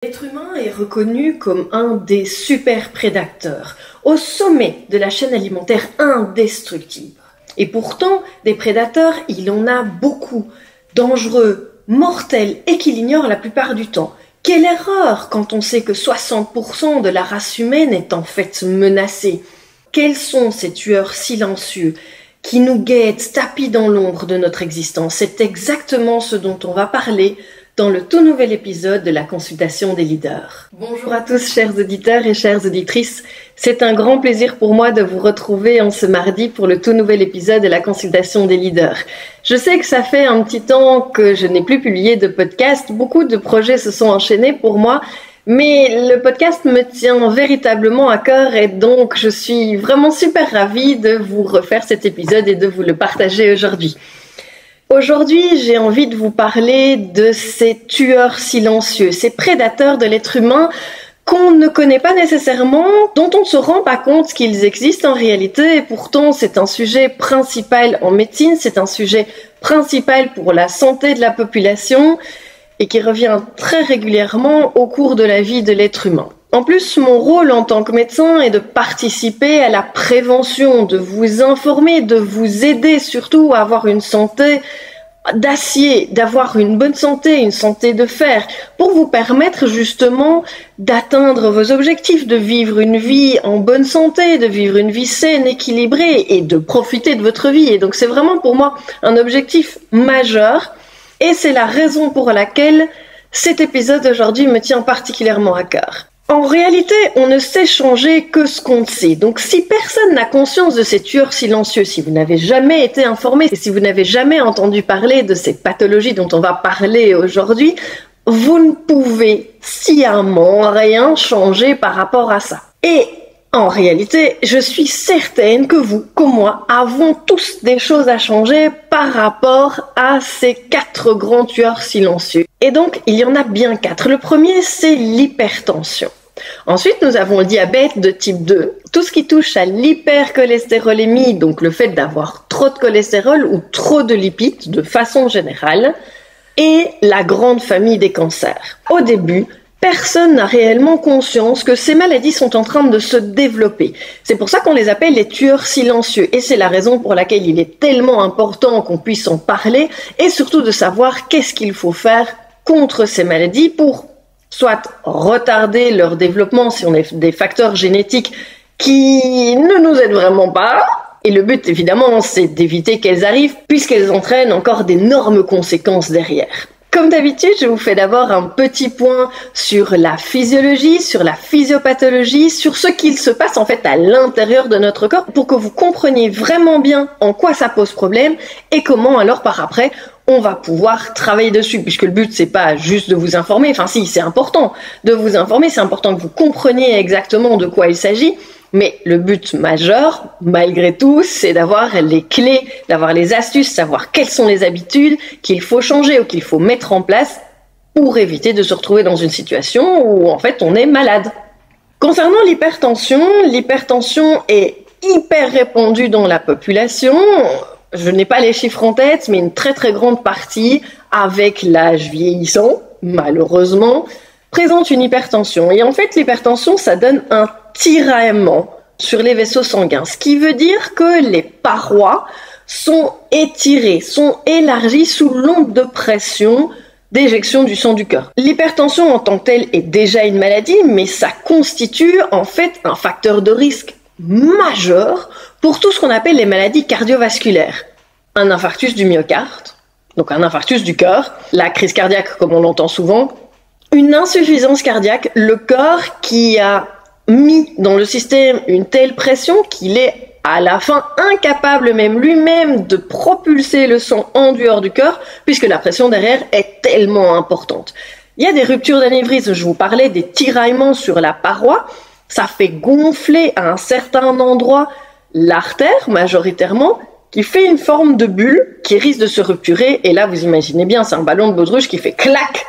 L'être humain est reconnu comme un des super prédateurs, au sommet de la chaîne alimentaire indestructible. Et pourtant, des prédateurs, il en a beaucoup, dangereux, mortels et qu'il ignore la plupart du temps. Quelle erreur quand on sait que 60% de la race humaine est en fait menacée. Quels sont ces tueurs silencieux qui nous guettent, tapis dans l'ombre de notre existence? C'est exactement ce dont on va parler dans le tout nouvel épisode de la consultation des leaders. Bonjour à tous chers auditeurs et chères auditrices, c'est un grand plaisir pour moi de vous retrouver en ce mardi pour le tout nouvel épisode de la consultation des leaders. Je sais que ça fait un petit temps que je n'ai plus publié de podcast, beaucoup de projets se sont enchaînés pour moi, mais le podcast me tient véritablement à cœur et donc je suis vraiment super ravie de vous refaire cet épisode et de vous le partager aujourd'hui. Aujourd'hui, j'ai envie de vous parler de ces tueurs silencieux, ces prédateurs de l'être humain qu'on ne connaît pas nécessairement, dont on ne se rend pas compte qu'ils existent en réalité, et pourtant c'est un sujet principal en médecine, c'est un sujet principal pour la santé de la population et qui revient très régulièrement au cours de la vie de l'être humain. En plus, mon rôle en tant que médecin est de participer à la prévention, de vous informer, de vous aider surtout à avoir une santé d'acier, d'avoir une bonne santé, une santé de fer, pour vous permettre justement d'atteindre vos objectifs, de vivre une vie en bonne santé, de vivre une vie saine, équilibrée et de profiter de votre vie. Et donc c'est vraiment pour moi un objectif majeur et c'est la raison pour laquelle cet épisode aujourd'hui me tient particulièrement à cœur. En réalité, on ne sait changer que ce qu'on sait. Donc si personne n'a conscience de ces tueurs silencieux, si vous n'avez jamais été informé et si vous n'avez jamais entendu parler de ces pathologies dont on va parler aujourd'hui, vous ne pouvez sciemment rien changer par rapport à ça. Et en réalité, je suis certaine que vous, comme moi, avons tous des choses à changer par rapport à ces 4 grands tueurs silencieux. Et donc, il y en a bien 4. Le premier, c'est l'hypertension. Ensuite, nous avons le diabète de type 2, tout ce qui touche à l'hypercholestérolémie, donc le fait d'avoir trop de cholestérol ou trop de lipides de façon générale, et la grande famille des cancers. Au début, personne n'a réellement conscience que ces maladies sont en train de se développer. C'est pour ça qu'on les appelle les tueurs silencieux, et c'est la raison pour laquelle il est tellement important qu'on puisse en parler, et surtout de savoir qu'est-ce qu'il faut faire contre ces maladies pour soit retarder leur développement si on a des facteurs génétiques qui ne nous aident vraiment pas. Et le but, évidemment, c'est d'éviter qu'elles arrivent puisqu'elles entraînent encore d'énormes conséquences derrière. Comme d'habitude, je vous fais d'abord un petit point sur la physiologie, sur la physiopathologie, sur ce qu'il se passe en fait à l'intérieur de notre corps pour que vous compreniez vraiment bien en quoi ça pose problème et comment alors par après on va pouvoir travailler dessus, puisque le but c'est pas juste de vous informer, enfin si, c'est important de vous informer, c'est important que vous compreniez exactement de quoi il s'agit, mais le but majeur, malgré tout, c'est d'avoir les clés, d'avoir les astuces, savoir quelles sont les habitudes qu'il faut changer ou qu'il faut mettre en place pour éviter de se retrouver dans une situation où en fait on est malade. Concernant l'hypertension est hyper répandue dans la population. Je n'ai pas les chiffres en tête, mais une très très grande partie, avec l'âge vieillissant, malheureusement, présente une hypertension. Et en fait, l'hypertension, ça donne un tiraillement sur les vaisseaux sanguins, ce qui veut dire que les parois sont étirées, sont élargies sous l'onde de pression d'éjection du sang du cœur. L'hypertension en tant que telle est déjà une maladie, mais ça constitue en fait un facteur de risque majeur pour tout ce qu'on appelle les maladies cardiovasculaires. Un infarctus du myocarde, donc un infarctus du cœur, la crise cardiaque comme on l'entend souvent, une insuffisance cardiaque, le corps qui a mis dans le système une telle pression qu'il est à la fin incapable même lui-même de propulser le sang en dehors du cœur puisque la pression derrière est tellement importante. Il y a des ruptures d'anévrisme, je vous parlais des tiraillements sur la paroi, ça fait gonfler à un certain endroit l'artère majoritairement qui fait une forme de bulle qui risque de se rupturer et là vous imaginez bien c'est un ballon de baudruche qui fait clac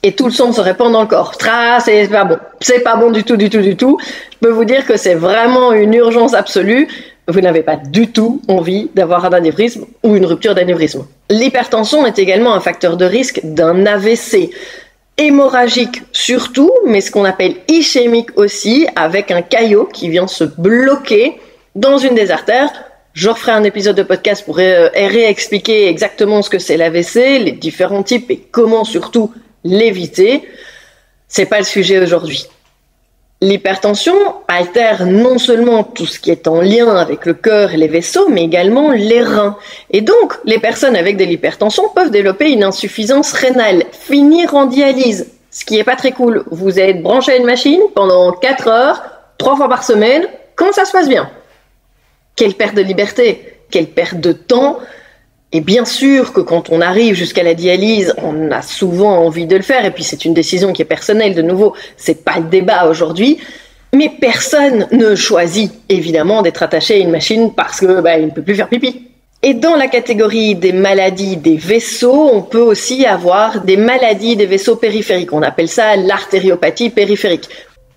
et tout le sang se répand dans le corps. C'est pas bon, c'est pas bon du tout. Je peux vous dire que c'est vraiment une urgence absolue. Vous n'avez pas du tout envie d'avoir un anévrisme ou une rupture d'anévrisme. L'hypertension est également un facteur de risque d'un AVC. hémorragique surtout, mais ce qu'on appelle ischémique aussi, avec un caillot qui vient se bloquer dans une des artères. Je referai un épisode de podcast pour réexpliquer exactement ce que c'est l'AVC, les différents types et comment surtout l'éviter. C'est pas le sujet aujourd'hui. L'hypertension altère non seulement tout ce qui est en lien avec le cœur et les vaisseaux, mais également les reins. Et donc, les personnes avec de l'hypertension peuvent développer une insuffisance rénale, finir en dialyse, ce qui est pas très cool. Vous êtes branché à une machine pendant 4 heures, 3 fois par semaine, quand ça se passe bien. Quelle perte de liberté, quelle perte de temps. Et bien sûr que quand on arrive jusqu'à la dialyse, on a souvent envie de le faire, et puis c'est une décision qui est personnelle, de nouveau, c'est pas le débat aujourd'hui, mais personne ne choisit évidemment d'être attaché à une machine parce que il ne peut plus faire pipi. Et dans la catégorie des maladies des vaisseaux, on peut aussi avoir des maladies des vaisseaux périphériques, on appelle ça l'artériopathie périphérique.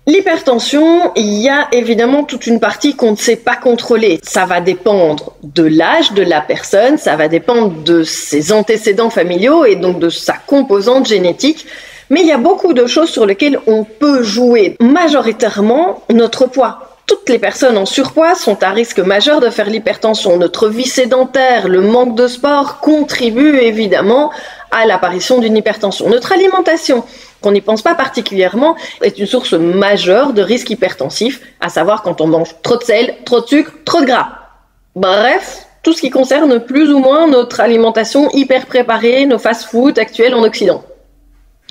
L'hypertension, il y a évidemment toute une partie qu'on ne sait pas contrôler. Ça va dépendre de l'âge de la personne, ça va dépendre de ses antécédents familiaux et donc de sa composante génétique. Mais il y a beaucoup de choses sur lesquelles on peut jouer. Majoritairement, notre poids. Toutes les personnes en surpoids sont à risque majeur de faire l'hypertension. Notre vie sédentaire, le manque de sport contribuent évidemment à l'apparition d'une hypertension. Notre alimentation, qu'on n'y pense pas particulièrement, est une source majeure de risque hypertensif, à savoir quand on mange trop de sel, trop de sucre, trop de gras. Bref, tout ce qui concerne plus ou moins notre alimentation hyper préparée, nos fast-foods actuels en Occident.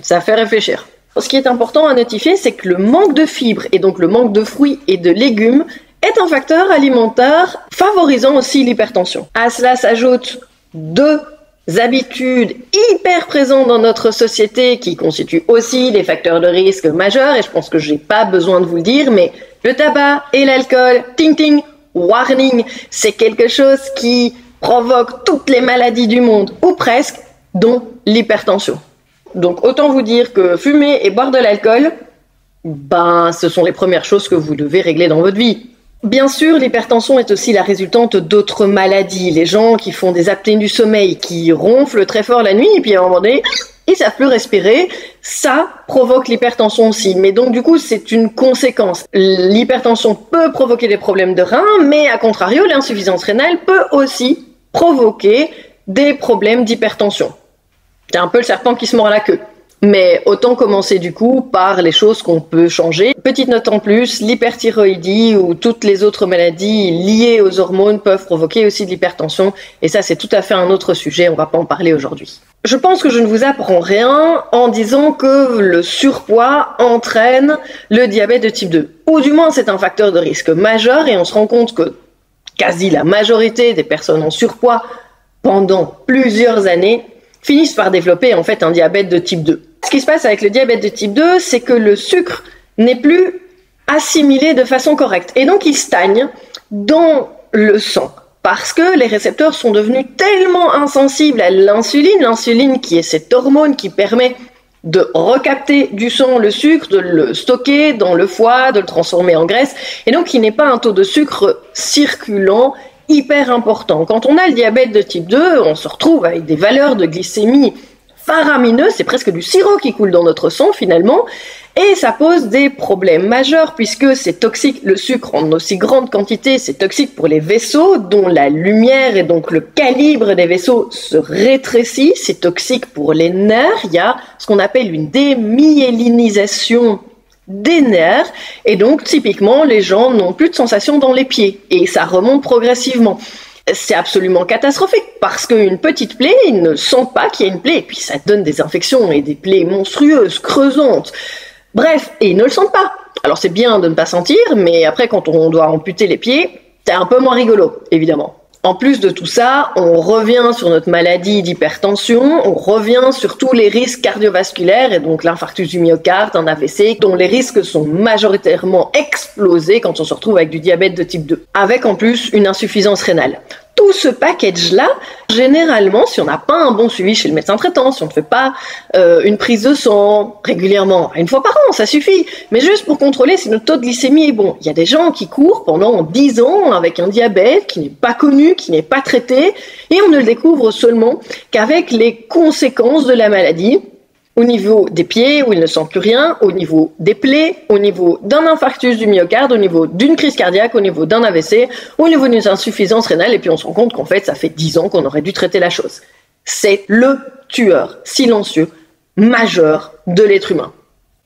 Ça fait réfléchir. Ce qui est important à notifier, c'est que le manque de fibres et donc le manque de fruits et de légumes est un facteur alimentaire favorisant aussi l'hypertension. À cela s'ajoutent deux habitudes hyper présentes dans notre société qui constituent aussi des facteurs de risque majeurs, et je pense que j'ai pas besoin de vous le dire, mais le tabac et l'alcool, ting ting, warning, c'est quelque chose qui provoque toutes les maladies du monde, ou presque, dont l'hypertension. Donc autant vous dire que fumer et boire de l'alcool, ce sont les premières choses que vous devez régler dans votre vie. Bien sûr, l'hypertension est aussi la résultante d'autres maladies. Les gens qui font des apnées du sommeil, qui ronflent très fort la nuit, et puis à un moment donné, ils savent plus respirer, ça provoque l'hypertension aussi. Mais donc du coup, c'est une conséquence. L'hypertension peut provoquer des problèmes de reins, mais à contrario, l'insuffisance rénale peut aussi provoquer des problèmes d'hypertension. C'est un peu le serpent qui se mord la queue. Mais autant commencer du coup par les choses qu'on peut changer. Petite note en plus, l'hyperthyroïdie ou toutes les autres maladies liées aux hormones peuvent provoquer aussi de l'hypertension. Et ça, c'est tout à fait un autre sujet, on va pas en parler aujourd'hui. Je pense que je ne vous apprends rien en disant que le surpoids entraîne le diabète de type 2. Ou du moins, c'est un facteur de risque majeur et on se rend compte que quasi la majorité des personnes en surpoids pendant plusieurs années finissent par développer en fait un diabète de type 2. Ce qui se passe avec le diabète de type 2, c'est que le sucre n'est plus assimilé de façon correcte. Et donc il stagne dans le sang. Parce que les récepteurs sont devenus tellement insensibles à l'insuline, l'insuline qui est cette hormone qui permet de recapter du sang le sucre, de le stocker dans le foie, de le transformer en graisse. Et donc il n'est pas un taux de sucre circulant hyper important. Quand on a le diabète de type 2, on se retrouve avec des valeurs de glycémie faramineuses, c'est presque du sirop qui coule dans notre sang finalement, et ça pose des problèmes majeurs puisque c'est toxique, le sucre en aussi grande quantité, c'est toxique pour les vaisseaux dont la lumière et donc le calibre des vaisseaux se rétrécit, c'est toxique pour les nerfs, il y a ce qu'on appelle une démyélinisation des nerfs, et donc typiquement les gens n'ont plus de sensation dans les pieds, et ça remonte progressivement. C'est absolument catastrophique, parce qu'une petite plaie, ils ne sentent pas qu'il y a une plaie, et puis ça donne des infections et des plaies monstrueuses, creusantes. Bref, et ils ne le sentent pas. Alors c'est bien de ne pas sentir, mais après quand on doit amputer les pieds, c'est un peu moins rigolo, évidemment. En plus de tout ça, on revient sur notre maladie d'hypertension, on revient sur tous les risques cardiovasculaires, et donc l'infarctus du myocarde, un AVC, dont les risques sont majoritairement explosés quand on se retrouve avec du diabète de type 2, avec en plus une insuffisance rénale. Tout ce package-là, généralement, si on n'a pas un bon suivi chez le médecin traitant, si on ne fait pas une prise de sang régulièrement, une fois par an, ça suffit, mais juste pour contrôler si notre taux de glycémie est bon. Il y a des gens qui courent pendant 10 ans avec un diabète qui n'est pas connu, qui n'est pas traité, et on ne le découvre seulement qu'avec les conséquences de la maladie, au niveau des pieds où il ne sent plus rien, au niveau des plaies, au niveau d'un infarctus du myocarde, au niveau d'une crise cardiaque, au niveau d'un AVC, au niveau d'une insuffisance rénale, et puis on se rend compte qu'en fait ça fait 10 ans qu'on aurait dû traiter la chose. C'est le tueur silencieux majeur de l'être humain.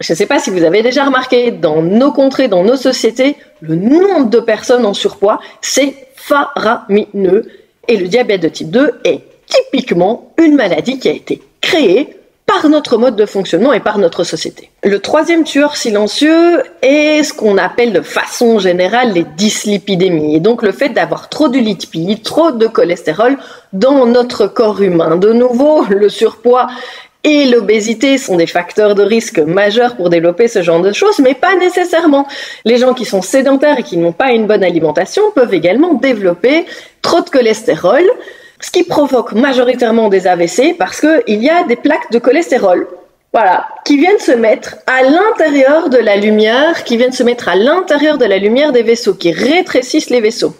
Je ne sais pas si vous avez déjà remarqué, dans nos contrées, dans nos sociétés, le nombre de personnes en surpoids, c'est faramineux. Et le diabète de type 2 est typiquement une maladie qui a été créée par notre mode de fonctionnement et par notre société. Le troisième tueur silencieux est ce qu'on appelle de façon générale les dyslipidémies, et donc le fait d'avoir trop de lipides, trop de cholestérol dans notre corps humain. De nouveau, le surpoids et l'obésité sont des facteurs de risque majeurs pour développer ce genre de choses, mais pas nécessairement. Les gens qui sont sédentaires et qui n'ont pas une bonne alimentation peuvent également développer trop de cholestérol, ce qui provoque majoritairement des AVC parce qu'il y a des plaques de cholestérol, voilà, qui viennent se mettre à l'intérieur de la lumière, des vaisseaux, qui rétrécissent les vaisseaux.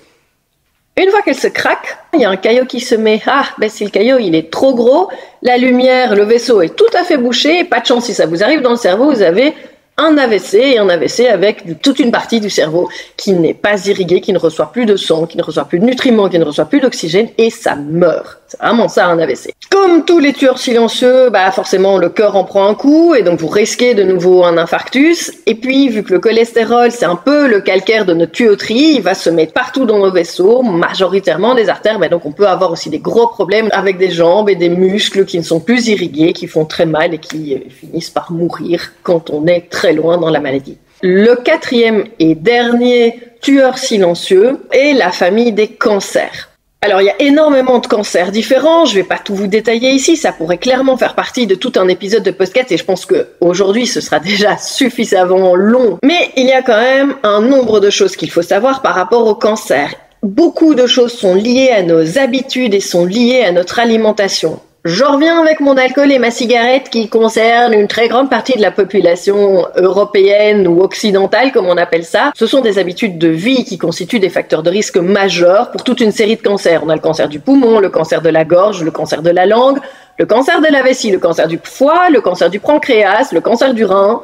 Une fois qu'elle se craque, il y a un caillot qui se met. Si le caillot il est trop gros, la lumière, le vaisseau est tout à fait bouché, et pas de chance si ça vous arrive dans le cerveau, vous avez un AVC, et un AVC avec toute une partie du cerveau qui n'est pas irriguée, qui ne reçoit plus de sang, qui ne reçoit plus de nutriments, qui ne reçoit plus d'oxygène, et ça meurt. C'est vraiment ça un AVC. Comme tous les tueurs silencieux, forcément le cœur en prend un coup, et donc vous risquez de nouveau un infarctus. Et puis, vu que le cholestérol, c'est un peu le calcaire de notre tuyauterie, il va se mettre partout dans nos vaisseaux, majoritairement des artères, donc on peut avoir aussi des gros problèmes avec des jambes et des muscles qui ne sont plus irrigués, qui font très mal et qui finissent par mourir quand on est très loin dans la maladie. Le quatrième et dernier tueur silencieux est la famille des cancers. Alors, il y a énormément de cancers différents, je vais pas tout vous détailler ici, ça pourrait clairement faire partie de tout un épisode de podcast, et je pense qu'aujourd'hui ce sera déjà suffisamment long. Mais il y a quand même un nombre de choses qu'il faut savoir par rapport au cancer. Beaucoup de choses sont liées à nos habitudes et sont liées à notre alimentation. J'en reviens avec mon alcool et ma cigarette qui concernent une très grande partie de la population européenne ou occidentale, comme on appelle ça. Ce sont des habitudes de vie qui constituent des facteurs de risque majeurs pour toute une série de cancers. On a le cancer du poumon, le cancer de la gorge, le cancer de la langue, le cancer de la vessie, le cancer du foie, le cancer du pancréas, le cancer du rein.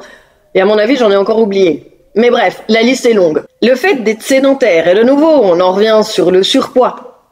Et à mon avis, j'en ai encore oublié. Mais bref, la liste est longue. Le fait d'être sédentaire, et de nouveau, on en revient sur le surpoids,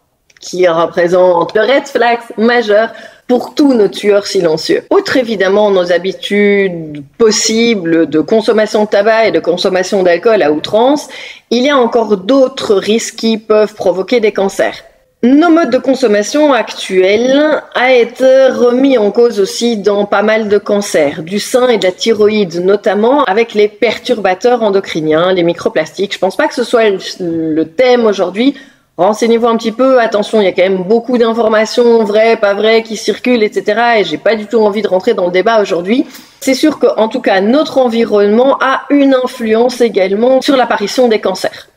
qui représente le red flag majeur pour tous nos tueurs silencieux. Outre évidemment nos habitudes possibles de consommation de tabac et de consommation d'alcool à outrance, il y a encore d'autres risques qui peuvent provoquer des cancers. Nos modes de consommation actuels a été remis en cause aussi dans pas mal de cancers, du sein et de la thyroïde notamment, avec les perturbateurs endocriniens, les microplastiques. Je pense pas que ce soit le thème aujourd'hui. Renseignez-vous un petit peu, attention, il y a quand même beaucoup d'informations vraies, pas vraies, qui circulent, etc. Et j'ai pas du tout envie de rentrer dans le débat aujourd'hui. C'est sûr qu'en tout cas, notre environnement a une influence également sur l'apparition des cancers.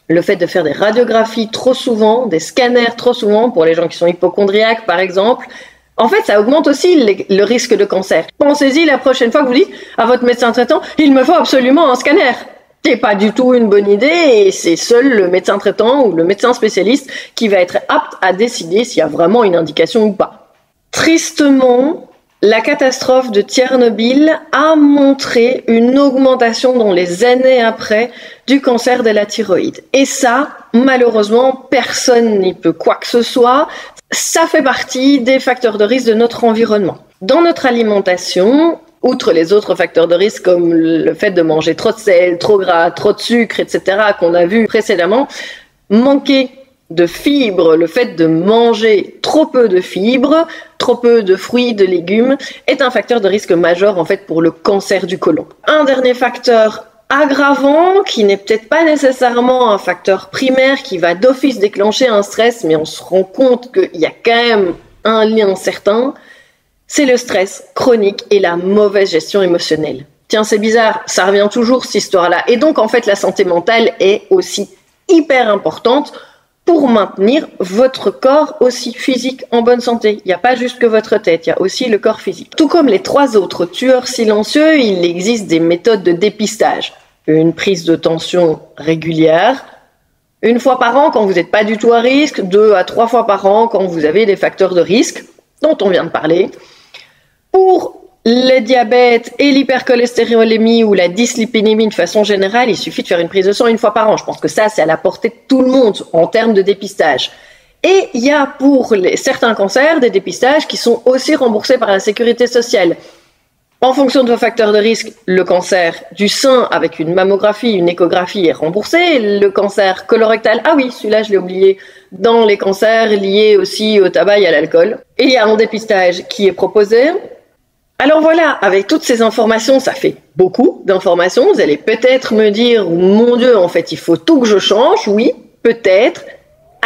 Le fait de faire des radiographies trop souvent, des scanners trop souvent, pour les gens qui sont hypocondriaques par exemple, en fait, ça augmente aussi le risque de cancer. Pensez-y la prochaine fois que vous dites à votre médecin traitant « il me faut absolument un scanner ». C'est pas du tout une bonne idée et c'est seul le médecin traitant ou le médecin spécialiste qui va être apte à décider s'il y a vraiment une indication ou pas. Tristement, la catastrophe de Tchernobyl a montré une augmentation dans les années après du cancer de la thyroïde. Et ça, malheureusement, personne n'y peut quoi que ce soit. Ça fait partie des facteurs de risque de notre environnement. Dans notre alimentation, outre les autres facteurs de risque comme le fait de manger trop de sel, trop gras, trop de sucre, etc. qu'on a vu précédemment, manquer de fibres, le fait de manger trop peu de fibres, trop peu de fruits, de légumes, est un facteur de risque majeur en fait pour le cancer du côlon. Un dernier facteur aggravant, qui n'est peut-être pas nécessairement un facteur primaire qui va d'office déclencher un stress, mais on se rend compte qu'il y a quand même un lien certain, c'est le stress chronique et la mauvaise gestion émotionnelle. Tiens, c'est bizarre, ça revient toujours cette histoire-là. Et donc, en fait, la santé mentale est aussi hyper importante pour maintenir votre corps aussi physique en bonne santé. Il n'y a pas juste que votre tête, il y a aussi le corps physique. Tout comme les 3 autres tueurs silencieux, il existe des méthodes de dépistage. Une prise de tension régulière, 1 fois par an quand vous n'êtes pas du tout à risque, 2 à 3 fois par an quand vous avez des facteurs de risque dont on vient de parler, pour le diabète et l'hypercholestérolémie ou la dyslipidémie de façon générale, il suffit de faire une prise de sang une fois par an. Je pense que ça, c'est à la portée de tout le monde en termes de dépistage. Et il y a pour certains cancers des dépistages qui sont aussi remboursés par la sécurité sociale. En fonction de vos facteurs de risque, le cancer du sein avec une mammographie, une échographie est remboursé. Le cancer colorectal, ah oui, celui-là je l'ai oublié, dans les cancers liés aussi au tabac et à l'alcool. Et il y a un dépistage qui est proposé. Alors voilà, avec toutes ces informations, ça fait beaucoup d'informations. Vous allez peut-être me dire, mon Dieu, en fait, il faut tout que je change. Oui, peut-être.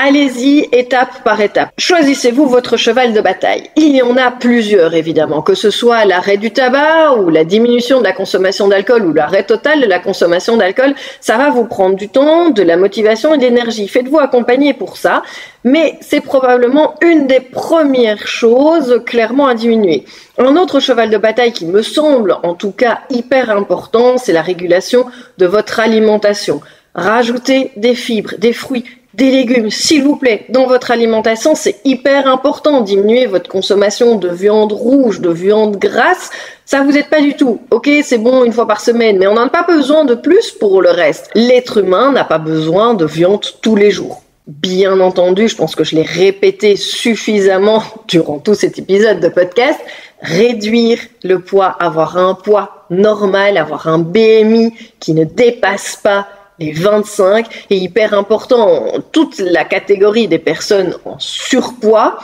Allez-y étape par étape. Choisissez-vous votre cheval de bataille. Il y en a plusieurs, évidemment, que ce soit l'arrêt du tabac ou la diminution de la consommation d'alcool ou l'arrêt total de la consommation d'alcool. Ça va vous prendre du temps, de la motivation et de l'énergie. Faites-vous accompagner pour ça, mais c'est probablement une des premières choses clairement à diminuer. Un autre cheval de bataille qui me semble en tout cas hyper important, c'est la régulation de votre alimentation. Rajoutez des fibres, des fruits, des légumes, s'il vous plaît, dans votre alimentation, c'est hyper important. Diminuer votre consommation de viande rouge, de viande grasse, ça vous aide pas du tout. Ok, c'est bon une fois par semaine, mais on n'en a pas besoin de plus pour le reste. L'être humain n'a pas besoin de viande tous les jours. Bien entendu, je pense que je l'ai répété suffisamment durant tout cet épisode de podcast, réduire le poids, avoir un poids normal, avoir un BMI qui ne dépasse pas les 25 est hyper important. Toute la catégorie des personnes en surpoids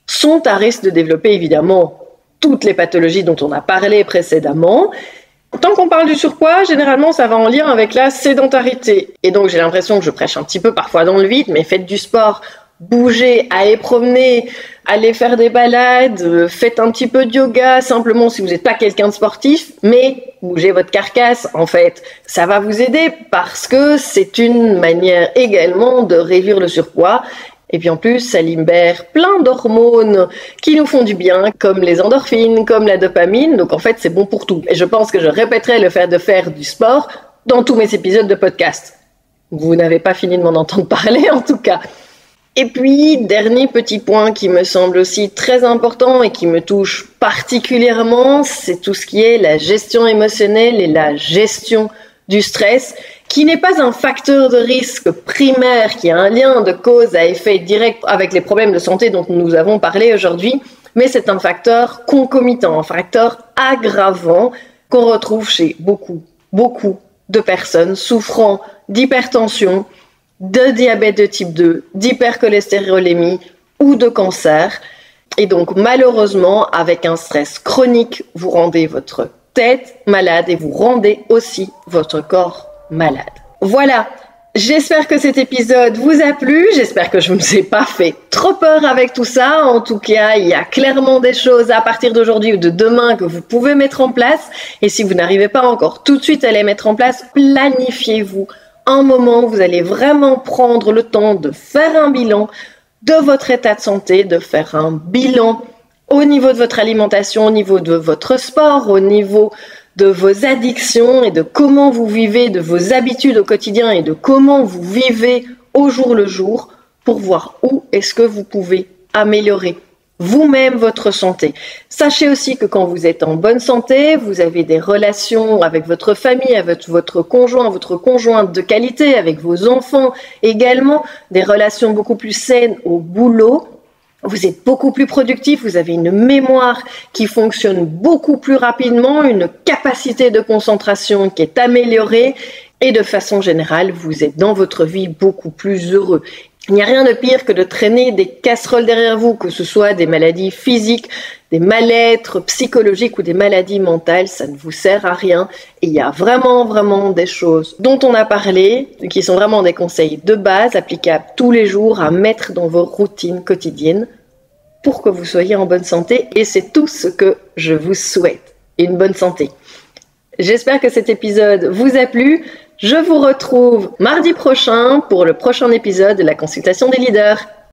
sont à risque de développer évidemment toutes les pathologies dont on a parlé précédemment. Tant qu'on parle du surpoids, généralement ça va en lien avec la sédentarité. Et donc j'ai l'impression que je prêche un petit peu parfois dans le vide, mais faites du sport, bougez, allez promener, allez faire des balades, faites un petit peu de yoga, simplement si vous n'êtes pas quelqu'un de sportif, mais bougez votre carcasse en fait. Ça va vous aider parce que c'est une manière également de réduire le surpoids. Et puis en plus, ça libère plein d'hormones qui nous font du bien, comme les endorphines, comme la dopamine. Donc en fait, c'est bon pour tout. Et je pense que je répéterai le fait de faire du sport dans tous mes épisodes de podcast. Vous n'avez pas fini de m'en entendre parler en tout cas. Et puis, dernier petit point qui me semble aussi très important et qui me touche particulièrement, c'est tout ce qui est la gestion émotionnelle et la gestion du stress, qui n'est pas un facteur de risque primaire, qui a un lien de cause à effet direct avec les problèmes de santé dont nous avons parlé aujourd'hui, mais c'est un facteur concomitant, un facteur aggravant qu'on retrouve chez beaucoup de personnes souffrant d'hypertension, de diabète de type 2, d'hypercholestérolémie ou de cancer. Et donc malheureusement, avec un stress chronique, vous rendez votre tête malade et vous rendez aussi votre corps malade. Voilà, j'espère que cet épisode vous a plu, j'espère que je ne vous ai pas fait trop peur avec tout ça. En tout cas, il y a clairement des choses à partir d'aujourd'hui ou de demain que vous pouvez mettre en place. Et si vous n'arrivez pas encore tout de suite à les mettre en place, planifiez-vous un moment où vous allez vraiment prendre le temps de faire un bilan de votre état de santé, de faire un bilan au niveau de votre alimentation, au niveau de votre sport, au niveau de vos addictions et de comment vous vivez, de vos habitudes au quotidien et de comment vous vivez au jour le jour pour voir où est-ce que vous pouvez améliorer vous-même votre santé. Sachez aussi que quand vous êtes en bonne santé, vous avez des relations avec votre famille, avec votre conjoint, votre conjointe de qualité, avec vos enfants également, des relations beaucoup plus saines au boulot. Vous êtes beaucoup plus productif, vous avez une mémoire qui fonctionne beaucoup plus rapidement, une capacité de concentration qui est améliorée et de façon générale, vous êtes dans votre vie beaucoup plus heureux. Il n'y a rien de pire que de traîner des casseroles derrière vous, que ce soit des maladies physiques, des mal-être psychologiques ou des maladies mentales, ça ne vous sert à rien. Et il y a vraiment des choses dont on a parlé, qui sont vraiment des conseils de base, applicables tous les jours, à mettre dans vos routines quotidiennes pour que vous soyez en bonne santé. Et c'est tout ce que je vous souhaite, une bonne santé. J'espère que cet épisode vous a plu. Je vous retrouve mardi prochain pour le prochain épisode de la consultation des leaders.